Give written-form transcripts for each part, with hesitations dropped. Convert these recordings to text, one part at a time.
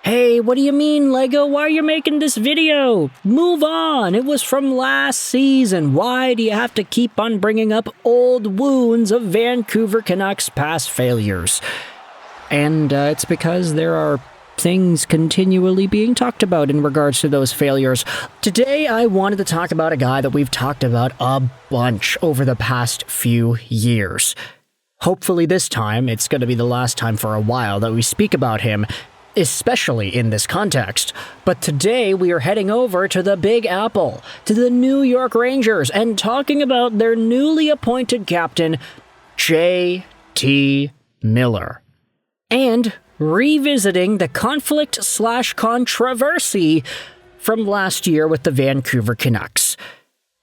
Hey, what do you mean, Lego? Why are you making this video? Move on. It was from last season. Why do you have to keep on bringing up old wounds of Vancouver Canucks past failures? And it's because there are things continually being talked about in regards to those failures. Today, I wanted to talk about a guy that we've talked about a bunch over the past few years. Hopefully this time, it's going to be the last time for a while that we speak about him, especially in this context. But today we are heading over to the Big Apple, to the New York Rangers, and talking about their newly appointed captain, J.T. Miller. And revisiting the conflict/controversy from last year with the Vancouver Canucks.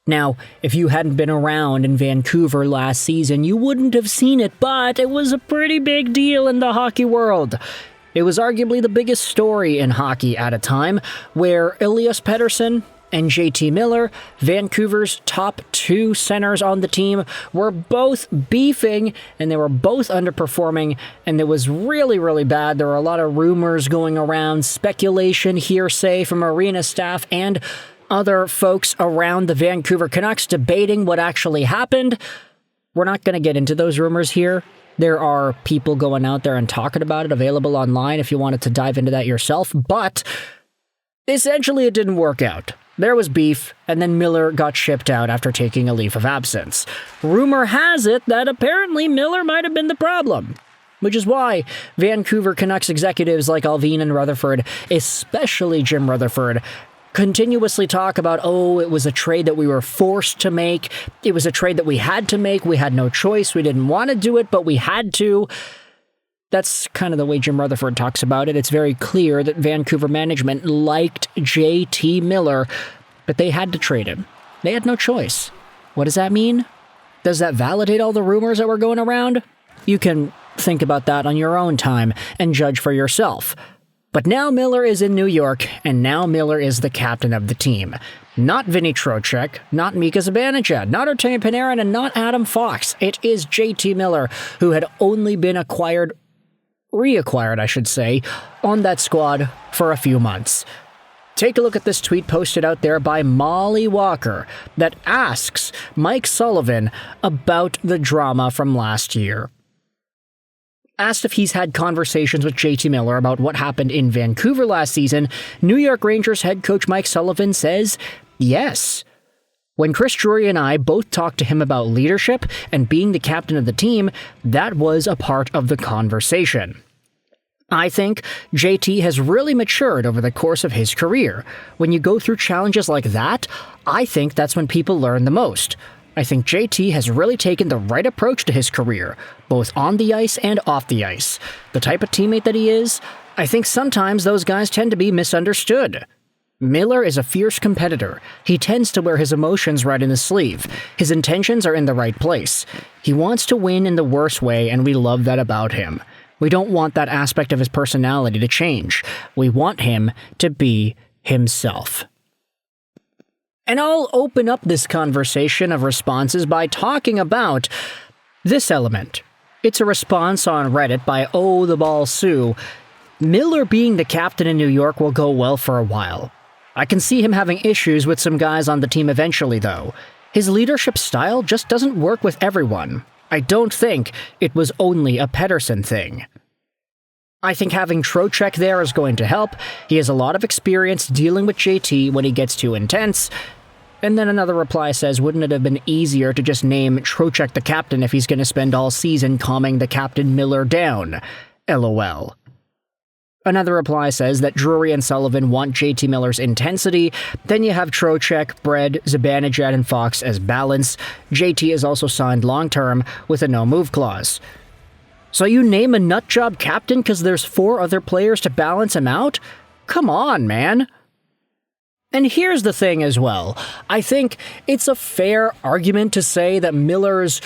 Now, if you hadn't been around in Vancouver last season, you wouldn't have seen it, but it was a pretty big deal in the hockey world. It was arguably the biggest story in hockey at a time, where Elias Pettersson and J.T. Miller, Vancouver's top two centers on the team, were both beefing, and they were both underperforming, and it was really, really bad. There were a lot of rumors going around, speculation, hearsay from arena staff, and other folks around the Vancouver Canucks debating what actually happened. We're not going to get into those rumors here. There are people going out there and talking about it, available online if you wanted to dive into that yourself, but essentially it didn't work out. There was beef, and then Miller got shipped out after taking a leave of absence. Rumor has it that apparently Miller might have been the problem, which is why Vancouver Canucks executives like Alvin and Rutherford, especially Jim Rutherford, continuously talk about, oh, it was a trade that we were forced to make. It was a trade that we had to make. We had no choice. We didn't want to do it, but we had to. That's kind of the way Jim Rutherford talks about it. It's very clear that Vancouver management liked J.T. Miller, but they had to trade him. They had no choice. What does that mean? Does that validate all the rumors that were going around? You can think about that on your own time and judge for yourself. But now Miller is in New York, and now Miller is the captain of the team. Not Vinny Trocheck, not Mika Zibanejad, not Artemi Panarin, and not Adam Fox. It is J.T. Miller, who had only been reacquired, I should say, on that squad for a few months. Take a look at this tweet posted out there by Molly Walker that asks Mike Sullivan about the drama from last year. Asked if he's had conversations with J.T. Miller about what happened in Vancouver last season, New York Rangers head coach Mike Sullivan says yes. When Chris Drury and I both talked to him about leadership and being the captain of the team, that was a part of the conversation. I think JT has really matured over the course of his career. When you go through challenges like that, I think that's when people learn the most. I think JT has really taken the right approach to his career, both on the ice and off the ice. The type of teammate that he is, I think sometimes those guys tend to be misunderstood. Miller is a fierce competitor. He tends to wear his emotions right in his sleeve. His intentions are in the right place. He wants to win in the worst way, and we love that about him. We don't want that aspect of his personality to change. We want him to be himself. And I'll open up this conversation of responses by talking about this element. It's a response on Reddit by Oh the Ball Sue. Miller being the captain in New York will go well for a while. I can see him having issues with some guys on the team eventually, though. His leadership style just doesn't work with everyone. I don't think it was only a Pettersson thing. I think having Trocheck there is going to help. He has a lot of experience dealing with JT when he gets too intense. And then another reply says, wouldn't it have been easier to just name Trocheck the captain if he's going to spend all season calming the Captain Miller down? LOL. Another reply says that Drury and Sullivan want JT Miller's intensity. Then you have Trocheck, Bread, Zibanejad, and Fox as balance. JT is also signed long-term with a no-move clause. So you name a nutjob captain because there's 4 other players to balance him out? Come on, man. And here's the thing as well. I think it's a fair argument to say that Miller's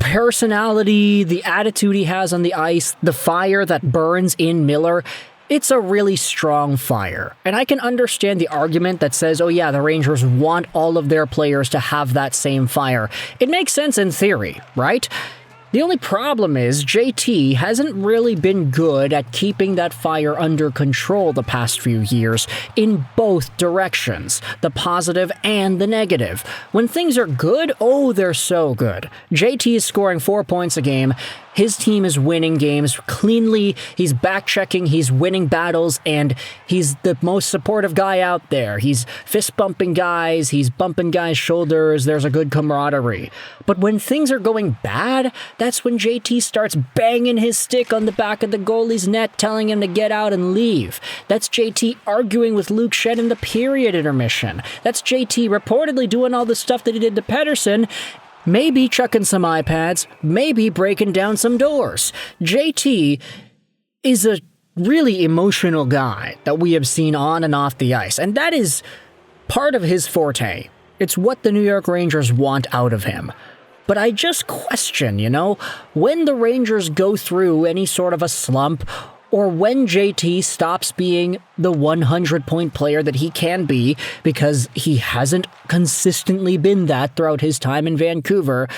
personality, the attitude he has on the ice, the fire that burns in Miller, it's a really strong fire. And I can understand the argument that says, oh yeah, the Rangers want all of their players to have that same fire. It makes sense in theory, right? The only problem is JT hasn't really been good at keeping that fire under control the past few years in both directions, the positive and the negative. When things are good, oh, they're so good. JT is scoring 4 points a game. His team is winning games cleanly, he's back-checking, he's winning battles, and he's the most supportive guy out there. He's fist-bumping guys, he's bumping guys' shoulders, there's a good camaraderie. But when things are going bad, that's when JT starts banging his stick on the back of the goalie's net, telling him to get out and leave. That's JT arguing with Luke Shed in the period intermission. That's JT reportedly doing all the stuff that he did to Pettersson, maybe chucking some iPads, maybe breaking down some doors. JT is a really emotional guy that we have seen on and off the ice, and that is part of his forte. It's what the New York Rangers want out of him. But I just question, when the Rangers go through any sort of a slump, or when JT stops being the 100-point player that he can be, because he hasn't consistently been that throughout his time in Vancouver,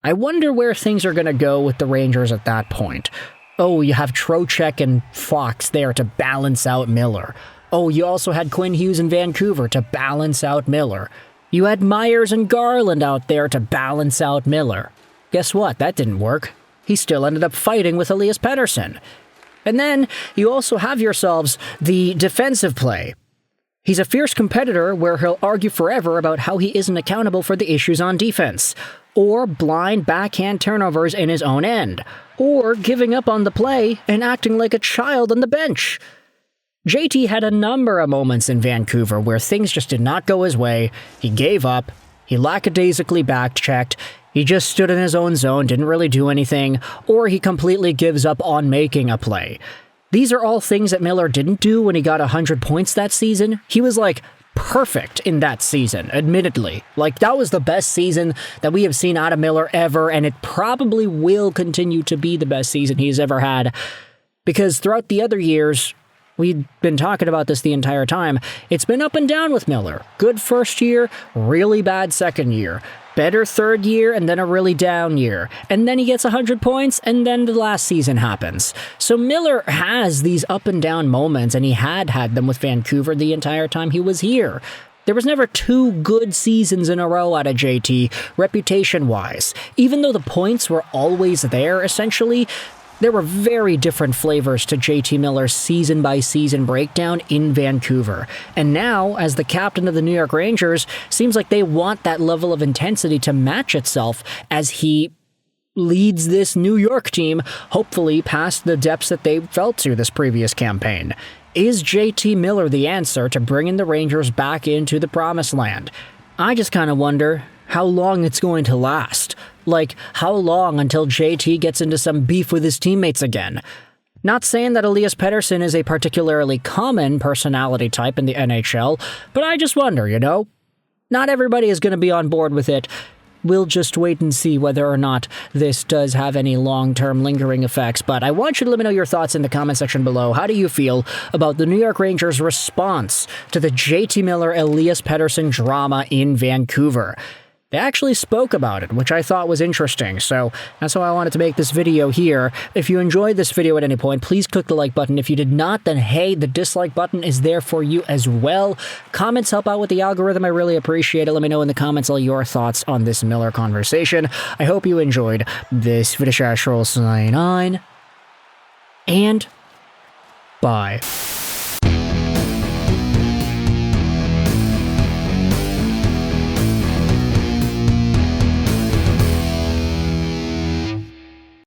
I wonder where things are going to go with the Rangers at that point. Oh, you have Trocheck and Fox there to balance out Miller. Oh, you also had Quinn Hughes in Vancouver to balance out Miller. You had Myers and Garland out there to balance out Miller. Guess what? That didn't work. He still ended up fighting with Elias Pettersson. And then you also have yourselves the defensive play. He's a fierce competitor where he'll argue forever about how he isn't accountable for the issues on defense, or blind backhand turnovers in his own end, or giving up on the play and acting like a child on the bench. JT had a number of moments in Vancouver where things just did not go his way. He gave up, he lackadaisically backchecked, he just stood in his own zone, didn't really do anything, or he completely gives up on making a play. These are all things that Miller didn't do when he got 100 points that season. He was, perfect in that season, admittedly. That was the best season that we have seen out of Miller ever, and it probably will continue to be the best season he's ever had. Because throughout the other years, we've been talking about this the entire time, it's been up and down with Miller. Good first year, really bad second year. Better third year, and then a really down year. And then he gets 100 points, and then the last season happens. So Miller has these up and down moments, and he had them with Vancouver the entire time he was here. There was never 2 good seasons in a row out of JT, reputation-wise. Even though the points were always there, essentially, there were very different flavors to JT Miller's season-by-season breakdown in Vancouver. And now, as the captain of the New York Rangers, seems like they want that level of intensity to match itself as he leads this New York team, hopefully past the depths that they fell to this previous campaign. Is JT Miller the answer to bringing the Rangers back into the promised land? I just kind of wonder how long it's going to last. How long until JT gets into some beef with his teammates again? Not saying that Elias Pettersson is a particularly common personality type in the NHL, but I just wonder, Not everybody is going to be on board with it. We'll just wait and see whether or not this does have any long-term lingering effects, but I want you to let me know your thoughts in the comment section below. How do you feel about the New York Rangers' response to the JT Miller-Elias Pettersson drama in Vancouver? They actually spoke about it, which I thought was interesting, so that's why I wanted to make this video here. If you enjoyed this video at any point, please click the like button. If you did not, then hey, the dislike button is there for you as well. Comments help out with the algorithm. I really appreciate it. Let me know in the comments all your thoughts on this Miller conversation. I hope you enjoyed this video. Sign on, and bye.